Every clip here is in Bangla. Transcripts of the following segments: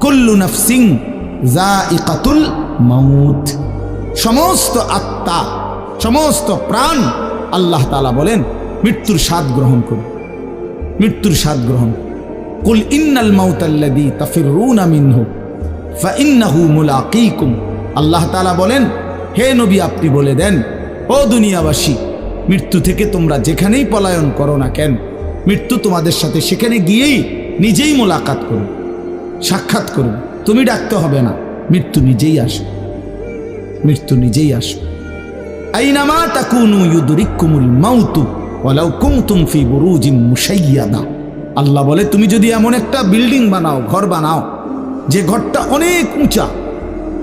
কুল্লু নাফসিন যায়িকাতুল মাউত, সমস্ত আত্মা, সমস্ত প্রাণ আল্লাহ তাআলা বলেন মৃত্যুর স্বাদ গ্রহণ করুন, মৃত্যুর স্বাদ গ্রহণ। কুল ইন্নাল মাউতাল্লাযী তাফিরুনা মিনহু ফাইন্নাহু মুলাকীকুম। আল্লাহ তাআলা বলেন হে নবী আপনি বলে দেন, ও দুনিয়াবাসী, মৃত্যু থেকে তোমরা যেখানেই পলায়ন করো না কেন, মৃত্যু তোমাদের সাথে সেখানে গিয়েই নিজেই মোলাকাত করো, সাক্ষাৎ করো। তুমি ডাকতে হবে না, মৃত্যু নিজেই আসো, মৃত্যু নিজেই আসো। আইনামা তাকুনু ইউদরিকুমুল মাউতু ওয়ালাউ কুনতুম ফি বুরুজিম মুশাইয়াদা। আল্লাহ বলে তুমি যদি এমন একটা বিল্ডিং বানাও, ঘর বানাও, যে ঘরটা অনেক উঁচা,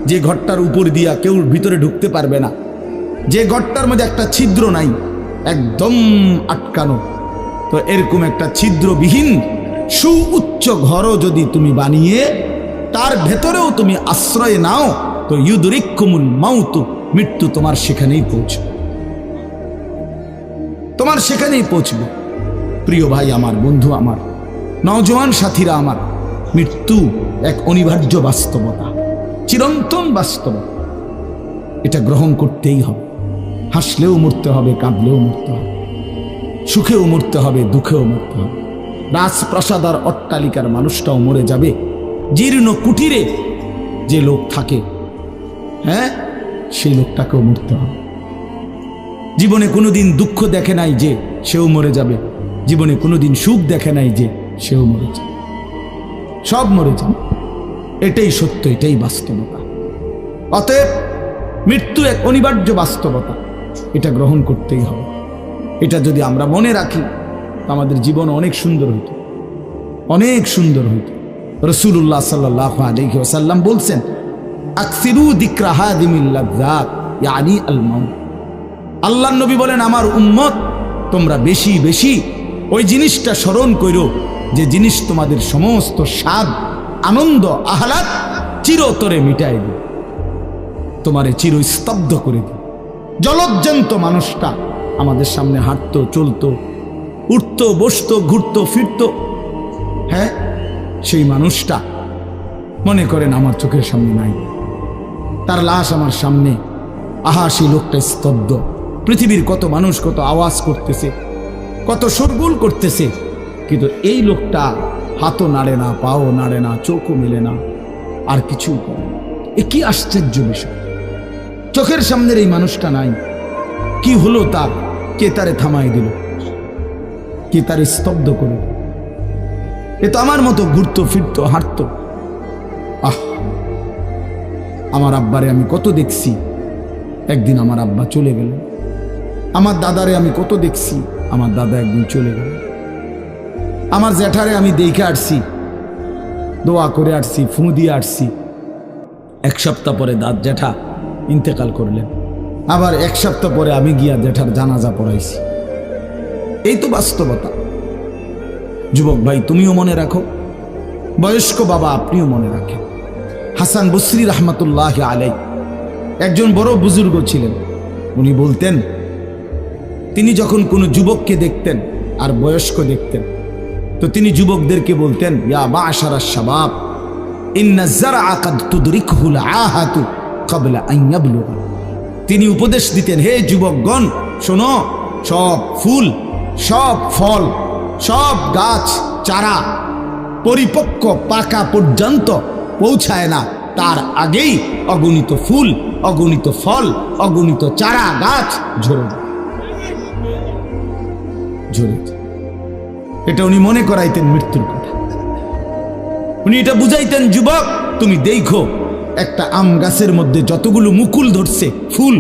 যে ঘরটার উপর দিয়া কেউ ভিতরে ঢুকতে পারবে না, যে ঘরটার মধ্যে একটা ছিদ্র নাই, একদম আটকানো, তো এরকম একটা ছিদ্রবিহীন সুউচ্চ ঘরও যদি তুমি বানিয়ে তার ভেতরেও তুমি আশ্রয় নাও, তো ইউদরিকুমুল মাউতু, মৃত্যু তোমার সেখানেই পৌঁছবে, তোমার সেখানেই পৌঁছবে। প্রিয় ভাই আমার, বন্ধু আমার, নওজোয়ান সাথীরা আমার, মৃত্যু এক অনিবার্য বাস্তবতা, চিরন্তন বাস্তবতা। এটা গ্রহণ করতেই হবে। হাসলেও মরতে হবে, কাঁদলেও মরতে হবে, সুখেও মরতে হবে, দুঃখেও মরতে হবে। রাজপ্রাসাদ আর অট্টালিকার মানুষটাও মরে যাবে, জীর্ণ কুটিরে যে লোক থাকে, হ্যাঁ, সেই লোকটাকেও মরতে হবে। জীবনে কোনোদিন দুঃখ দেখে নাই যে সেও মরে যাবে, জীবনে কোনোদিন সুখ দেখে নাই যে সেও মরে যাবে, সব মরে যাবে। এটাই সত্য, এটাই বাস্তবতা। অতএব মৃত্যু এক অনিবার্য বাস্তবতা, এটা গ্রহণ করতেই হবে। এটা যদি আমরা মনে রাখি তো আমাদের জীবন অনেক সুন্দর হইত, অনেক সুন্দর হইত। রাসূলুল্লাহ সাল্লাল্লাহু আলাইহি ওয়াসাল্লাম বলছেন, আকসিরু যিকরা হাদিমিল লাযযাত ইয়ানি আল মাউত। আল্লাহর নবী বলেন, আমার উম্মত তোমরা বেশি বেশি ওই জিনিসটা স্মরণ করো যে জিনিস তোমাদের সমস্ত স্বাদ, আনন্দ, আহ্লাদ চিরতরে মিটাই দিবে, তোমারে চিরস্তব্ধ করে দিবে। জলজ্জান্ত মানুষটা আমাদের সামনে হাঁটতো, চলতো, উঠতো, বসতো, ঘুরতো, ফিরতো, হ্যাঁ, সেই মানুষটা মনে করেন আমার চোখের সামনে নাই, তার লাশ আমার সামনে, আহা সেই লোকটা স্তব্ধ। পৃথিবীর কত মানুষ কত আওয়াজ করতেছে, কত শোরগোল করতেছে, কিন্তু এই লোকটা হাতও নাড়ে না, পাও নাড়ে না, চোখও মেলে না, আর কিছু করে না। এ কি আশ্চর্য বিষয়! চোখের সামনের এই মানুষটা নাই, কি হলো তার? কে তারে থামাই দিল? কে তারে স্তব্ধ করে? এ তো আমার মতো ঘুরতো, ফিরতো, হাঁটতো। আহ, আমার আব্বারে আমি কত দেখছি, একদিন আমার আব্বা চলে গেল। আমার দাদারে আমি কত দেখছি, আমার দাদা একদিন চলে গেল। আমার জ্যাঠারে আমি দেখে আসছি, দোয়া করে আসছি, ফুঁ দিয়ে আসছি। এক সপ্তাহ পরে জ্যাঠা ইন্তেকাল করলেন, আবার এক সপ্তাহ পরে আমি গিয়া জ্যাঠার জানাজা পড়াইছি। এই তো বাস্তবতা। যুবক ভাই, তুমিও মনে রাখো, বয়স্ক বাবা আপনিও মনে রাখেন। হাসান বসরি রহমতুল্লাহ আলাই একজন বড় বুজুর্গ ছিলেন। উনি বলতেন, তিনি যখন কোনো যুবককে দেখতেন আর বয়স্ক দেখতেন, তো তিনি যুবকদেরকে বলতেন, ইয়া মা'শারাশ শাবাব ইন্না যারআ কাদ তুদরিকুহুল আহাতু ক্বাবলা আন ইয়াবলুগা। তিনি উপদেশ দিতেন, হে যুবকগণ শোনো, সব ফুল, সব ফল, সব গাছ চারা পরিপক্ক পাকা পর্যন্ত পৌঁছায় না, তার আগেই অগণিত ফুল, অগণিত ফল, অগণিত চারা গাছ ঝরে ঝরে। এটা উনি মনে করাইতেন মৃত্যুর কথা। উনি এটা বুঝাইতেন, যুবক তুমি দেখো একটা আম গাছের মধ্যে যতগুলো মুকুল ধরছে, ফুল,